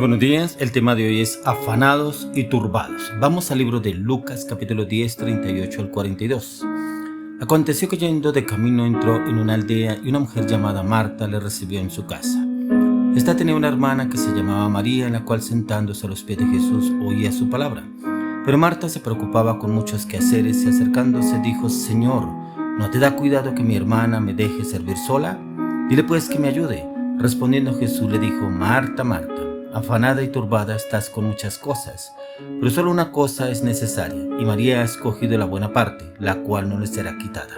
Muy buenos días, el tema de hoy es afanados y turbados. Vamos al libro de Lucas capítulo 10, 38 al 42. Aconteció que yendo de camino entró en una aldea y una mujer llamada Marta le recibió en su casa. Esta tenía una hermana que se llamaba María, en la cual sentándose a los pies de Jesús oía su palabra. Pero Marta se preocupaba con muchos quehaceres y acercándose dijo: Señor, ¿no te da cuidado que mi hermana me deje servir sola? Dile pues que me ayude. Respondiendo Jesús le dijo: Marta, Marta, afanada y turbada estás con muchas cosas, pero solo una cosa es necesaria, y María ha escogido la buena parte, la cual no le será quitada.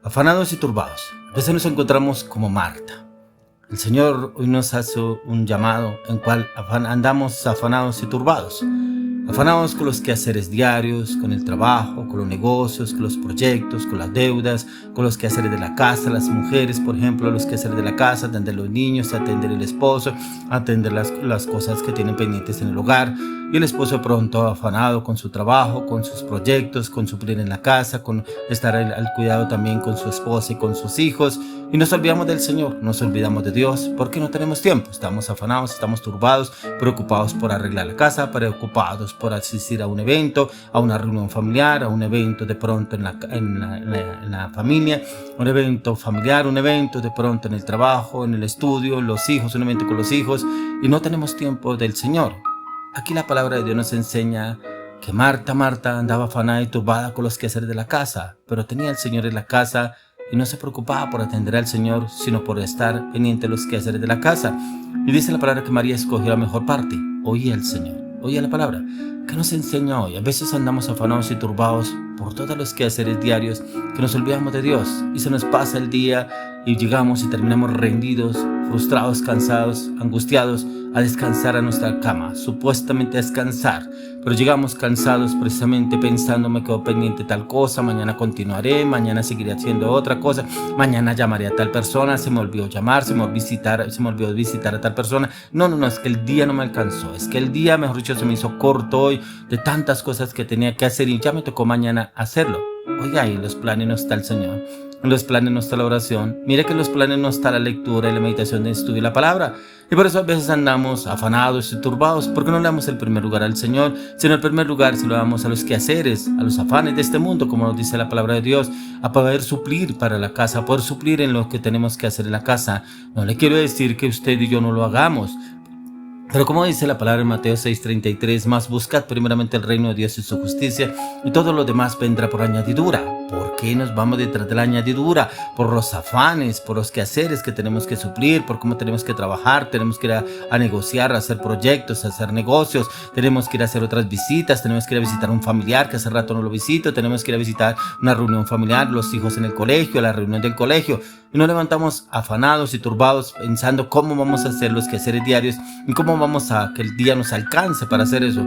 Afanados y turbados. A veces nos encontramos como Marta. El Señor hoy nos hace un llamado en cual andamos afanados y turbados. Afanados con los quehaceres diarios, con el trabajo, con los negocios, con los proyectos, con las deudas, con los quehaceres de la casa, las mujeres, por ejemplo, los quehaceres de la casa, atender los niños, atender el esposo, atender las cosas que tienen pendientes en el hogar. Y el esposo pronto afanado con su trabajo, con sus proyectos, con suplir en la casa, con estar al cuidado también con su esposa y con sus hijos. Y nos olvidamos del Señor, nos olvidamos de Dios, porque no tenemos tiempo. Estamos afanados, estamos turbados, preocupados por arreglar la casa, preocupados por asistir a un evento, a una reunión familiar, a un evento de pronto en la familia, un evento familiar, un evento de pronto en el trabajo, en el estudio, los hijos, un evento con los hijos, y no tenemos tiempo del Señor. Aquí la palabra de Dios nos enseña que Marta andaba afanada y turbada con los quehaceres de la casa, pero tenía al Señor en la casa y no se preocupaba por atender al Señor, sino por estar pendiente de los quehaceres de la casa. Y dice la palabra que María escogió la mejor parte, oía al Señor, oía la palabra. ¿Qué nos enseña hoy? A veces andamos afanados y turbados por todos los quehaceres diarios, que nos olvidamos de Dios y se nos pasa el día y llegamos y terminamos rendidos, frustrados, cansados, angustiados, a descansar a nuestra cama, supuestamente a descansar, pero llegamos cansados precisamente pensando: me quedo pendiente tal cosa, mañana continuaré, mañana seguiré haciendo otra cosa, mañana llamaré a tal persona, se me olvidó llamar, se me olvidó visitar a tal persona. No, es que el día no me alcanzó, es que el día, mejor dicho, se me hizo corto hoy de tantas cosas que tenía que hacer y ya me tocó mañana hacerlo. Oiga, y en los planes no está el Señor, en los planes no está la oración. Mire que en los planes no está la lectura y la meditación de estudio y la palabra. Y por eso a veces andamos afanados y turbados, porque no le damos el primer lugar al Señor, sino el primer lugar se lo damos a los quehaceres, a los afanes de este mundo, como nos dice la palabra de Dios, a poder suplir para la casa, a poder suplir en lo que tenemos que hacer en la casa. No le quiero decir que usted y yo no lo hagamos, pero como dice la palabra en Mateo 6:33, más buscad primeramente el reino de Dios y su justicia, y todo lo demás vendrá por añadidura. ¿Por qué nos vamos detrás de la añadidura? Por los afanes, por los quehaceres que tenemos que suplir, por cómo tenemos que trabajar, tenemos que ir a negociar, a hacer proyectos, a hacer negocios, tenemos que ir a hacer otras visitas, tenemos que ir a visitar a un familiar que hace rato no lo visito, tenemos que ir a visitar una reunión familiar, los hijos en el colegio, la reunión del colegio, y nos levantamos afanados y turbados pensando cómo vamos a hacer los quehaceres diarios y cómo vamos a que el día nos alcance para hacer eso.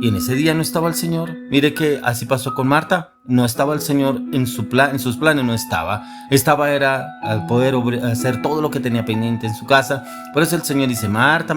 Y en ese día no estaba el Señor. Mire que así pasó con Marta. No estaba el Señor en sus planes, no estaba. Era al poder hacer todo lo que tenía pendiente en su casa. Por eso el Señor dice: Marta,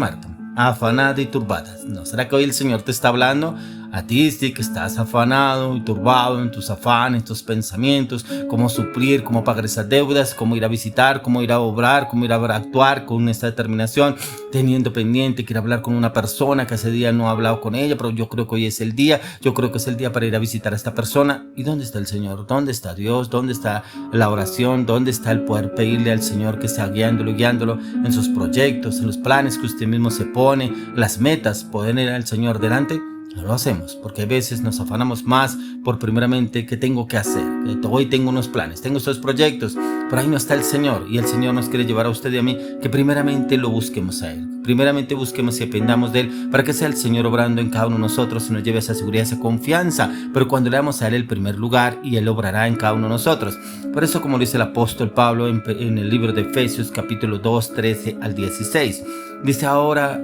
afanada y turbada. ¿No será que hoy el Señor te está hablando a ti? Sí, que estás afanado y turbado en tus afanes, en tus pensamientos, cómo suplir, cómo pagar esas deudas, cómo ir a visitar, cómo ir a obrar, cómo ir a actuar con esta determinación, teniendo pendiente que ir a hablar con una persona que ese día no ha hablado con ella, pero yo creo que hoy es el día, yo creo que es el día para ir a visitar a esta persona. ¿Y dónde está el Señor? ¿Dónde está Dios? ¿Dónde está la oración? ¿Dónde está el poder pedirle al Señor que sea guiándolo en sus proyectos, en los planes que usted mismo se pone, las metas, poder ir al Señor delante? No lo hacemos, porque a veces nos afanamos más por primeramente qué tengo que hacer. Hoy tengo unos planes, tengo estos proyectos, pero ahí no está el Señor, y el Señor nos quiere llevar a usted y a mí que primeramente lo busquemos a Él. Primeramente busquemos y dependamos de Él para que sea el Señor obrando en cada uno de nosotros y nos lleve esa seguridad, esa confianza, pero cuando le damos a Él el primer lugar, y Él obrará en cada uno de nosotros. Por eso, como dice el apóstol Pablo en el libro de Efesios capítulo 2, 13 al 16, dice: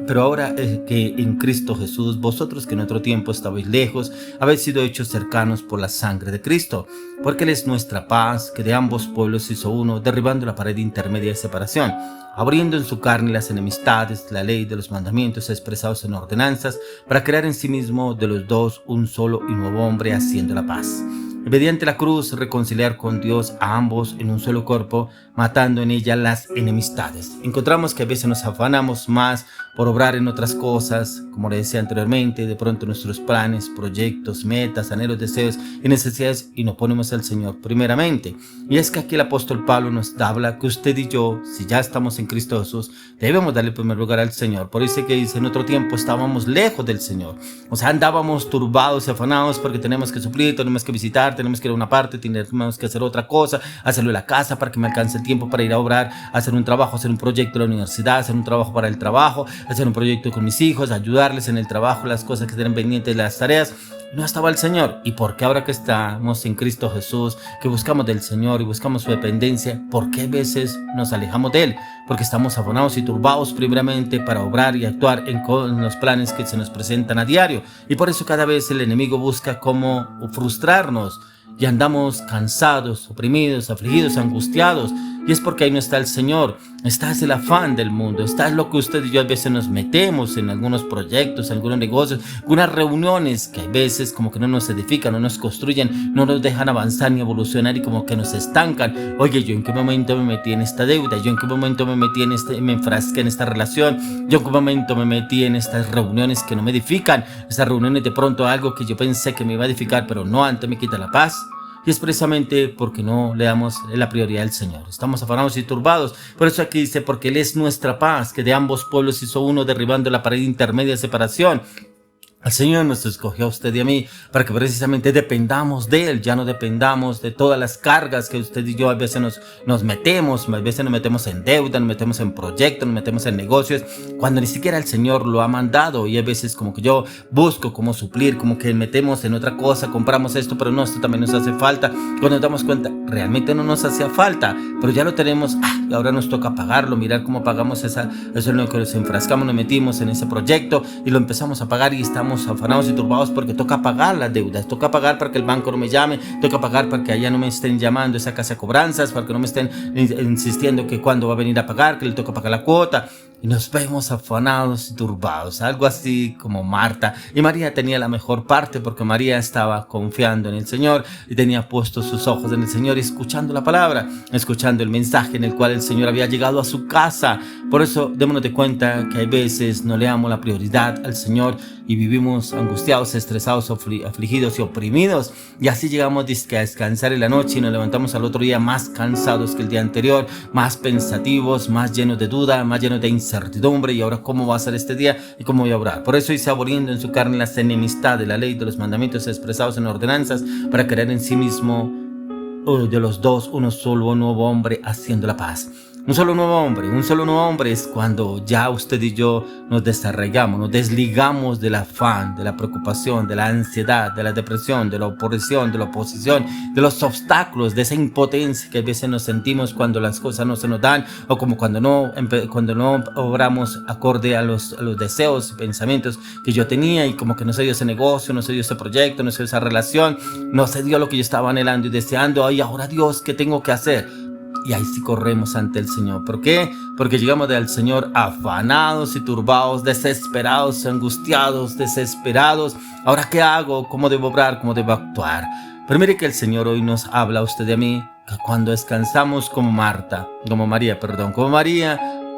pero ahora que en Cristo Jesús, vosotros que en otro tiempo estabais lejos, habéis sido hechos cercanos por la sangre de Cristo, porque Él es nuestra paz, que de ambos pueblos hizo uno, derribando la pared intermedia de separación, abriendo en su carne las enemistades, la ley de los mandamientos expresados en ordenanzas, para crear en sí mismo de los dos un solo y nuevo hombre, haciendo la paz, mediante la cruz reconciliar con Dios a ambos en un solo cuerpo, matando en ella las enemistades. Encontramos que a veces nos afanamos más por obrar en otras cosas, como le decía anteriormente, de pronto nuestros planes, proyectos, metas, anhelos, deseos y necesidades, y nos ponemos al Señor primeramente. Y es que aquí el apóstol Pablo nos habla que usted y yo, si ya estamos en Cristo Jesús, debemos darle primer lugar al Señor. Por eso que dice, en otro tiempo estábamos lejos del Señor. O sea, andábamos turbados y afanados porque tenemos que suplir, tenemos que visitar, tenemos que ir a una parte, tenemos que hacer otra cosa, hacerlo en la casa para que me alcance el tiempo para ir a obrar, hacer un trabajo, hacer un proyecto en la universidad, hacer un trabajo para el trabajo, hacer un proyecto con mis hijos, ayudarles en el trabajo, las cosas que tienen pendientes, las tareas. No estaba el Señor. ¿Y por qué ahora que estamos en Cristo Jesús, que buscamos del Señor y buscamos su dependencia, por qué a veces nos alejamos de Él? Porque estamos afanados y turbados primeramente para obrar y actuar en los planes que se nos presentan a diario. Y por eso cada vez el enemigo busca cómo frustrarnos y andamos cansados, oprimidos, afligidos, angustiados. Y es porque ahí no está el Señor, está el afán del mundo, está lo que usted y yo a veces nos metemos en algunos proyectos, en algunos negocios, algunas reuniones que a veces como que no nos edifican, no nos construyen, no nos dejan avanzar ni evolucionar y como que nos estancan. Oye, ¿yo en qué momento me metí en esta deuda? ¿Yo en qué momento me metí me enfrasqué en esta relación? ¿Yo en qué momento me metí en estas reuniones que no me edifican? Estas reuniones de pronto algo que yo pensé que me iba a edificar, pero no, antes me quita la paz. Y es precisamente porque no le damos la prioridad al Señor. Estamos afanados y turbados. Por eso aquí dice, porque Él es nuestra paz, que de ambos pueblos hizo uno, derribando la pared intermedia de separación. El Señor nos escogió a usted y a mí para que precisamente dependamos de Él, ya no dependamos de todas las cargas que usted y yo a veces nos metemos, a veces nos metemos en deuda, nos metemos en proyectos, nos metemos en negocios, cuando ni siquiera el Señor lo ha mandado. Y a veces como que yo busco cómo suplir, como que metemos en otra cosa, compramos esto, pero no, esto también nos hace falta. Cuando nos damos cuenta, realmente no nos hacía falta, pero ya lo tenemos, y ahora nos toca pagarlo, mirar cómo pagamos eso es lo que nos enfrascamos, nos metimos en ese proyecto y lo empezamos a pagar y estamos afanados y turbados porque toca pagar las deudas, toca pagar para que el banco no me llame, toca pagar para que allá no me estén llamando esa casa de cobranzas, para que no me estén insistiendo que cuándo va a venir a pagar, que le toca pagar la cuota. Y nos vemos afanados y turbados, algo así como Marta. Y María tenía la mejor parte porque María estaba confiando en el Señor y tenía puestos sus ojos en el Señor y escuchando la palabra, escuchando el mensaje en el cual el Señor había llegado a su casa. Por eso démonos de cuenta que hay veces no le damos la prioridad al Señor y vivimos angustiados, estresados, afligidos y oprimidos. Y así llegamos a descansar en la noche y nos levantamos al otro día más cansados que el día anterior, más pensativos, más llenos de duda, más llenos de incertidumbre. Y ahora, ¿cómo va a ser este día y cómo voy a obrar? Por eso dice, aboliendo en su carne las enemistades de la ley, de los mandamientos expresados en ordenanzas, para crear en sí mismo de los dos uno solo, un nuevo hombre, haciendo la paz. Un solo nuevo hombre es cuando ya usted y yo nos desarraigamos, nos desligamos del afán, de la preocupación, de la ansiedad, de la depresión, de la oposición, de los obstáculos, de esa impotencia que a veces nos sentimos cuando las cosas no se nos dan, o como cuando no obramos acorde a los deseos y pensamientos que yo tenía, y como que no se dio ese negocio, no se dio ese proyecto, no se dio esa relación, no se dio lo que yo estaba anhelando y deseando. Ay, ahora Dios, ¿qué tengo que hacer? Y ahí sí corremos ante el Señor. ¿Por qué? Porque llegamos al Señor afanados y turbados, desesperados, angustiados, desesperados. ¿Ahora qué hago? ¿Cómo debo obrar? ¿Cómo debo actuar? Pero mire que el Señor hoy nos habla a usted y a mí, que cuando descansamos como María,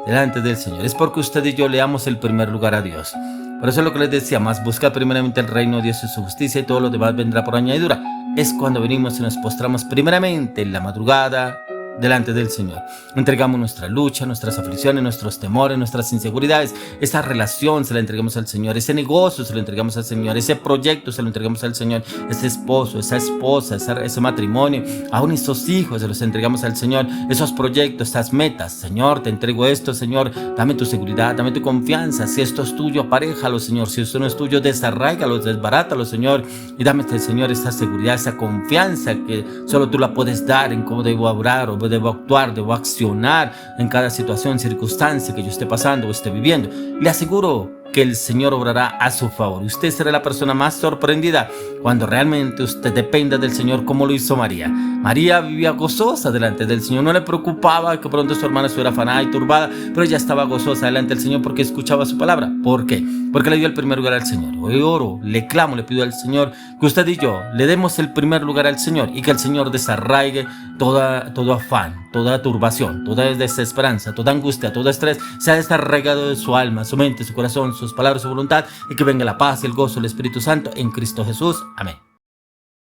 delante del Señor, es porque usted y yo le damos el primer lugar a Dios. Por eso es lo que les decía, más busca primeramente el reino de Dios y su justicia, y todo lo demás vendrá por añadidura. Es cuando venimos y nos postramos primeramente en la madrugada delante del Señor. Entregamos nuestra lucha, nuestras aflicciones, nuestros temores, nuestras inseguridades. Esa relación se la entregamos al Señor, ese negocio se lo entregamos al Señor, ese proyecto se lo entregamos al Señor, ese esposo, esa esposa, ese matrimonio, aún esos hijos se los entregamos al Señor, esos proyectos, esas metas. Señor, te entrego esto, Señor, dame tu seguridad, dame tu confianza. Si esto es tuyo, aparéjalo, Señor. Si esto no es tuyo, desarráigalo, desbarátalo, Señor, y dame, Señor, esa seguridad, esa confianza que solo tú la puedes dar en cómo debo obrar o debo actuar, debo accionar en cada situación, circunstancia que yo esté pasando o esté viviendo. Le aseguro que el Señor obrará a su favor. Usted será la persona más sorprendida cuando realmente usted dependa del Señor, como lo hizo María. María vivía gozosa delante del Señor, no le preocupaba que pronto su hermana estuviera afanada y turbada, pero ella estaba gozosa delante del Señor porque escuchaba su palabra. ¿Por qué? Porque le dio el primer lugar al Señor. Hoy oro, le clamo, le pido al Señor que usted y yo le demos el primer lugar al Señor y que el Señor desarraigue todo afán, toda turbación, toda desesperanza, toda angustia, todo estrés, sea desarraigado de su alma, su mente, su corazón, sus palabras, su voluntad, y que venga la paz, el gozo, el Espíritu Santo en Cristo Jesús. Amén.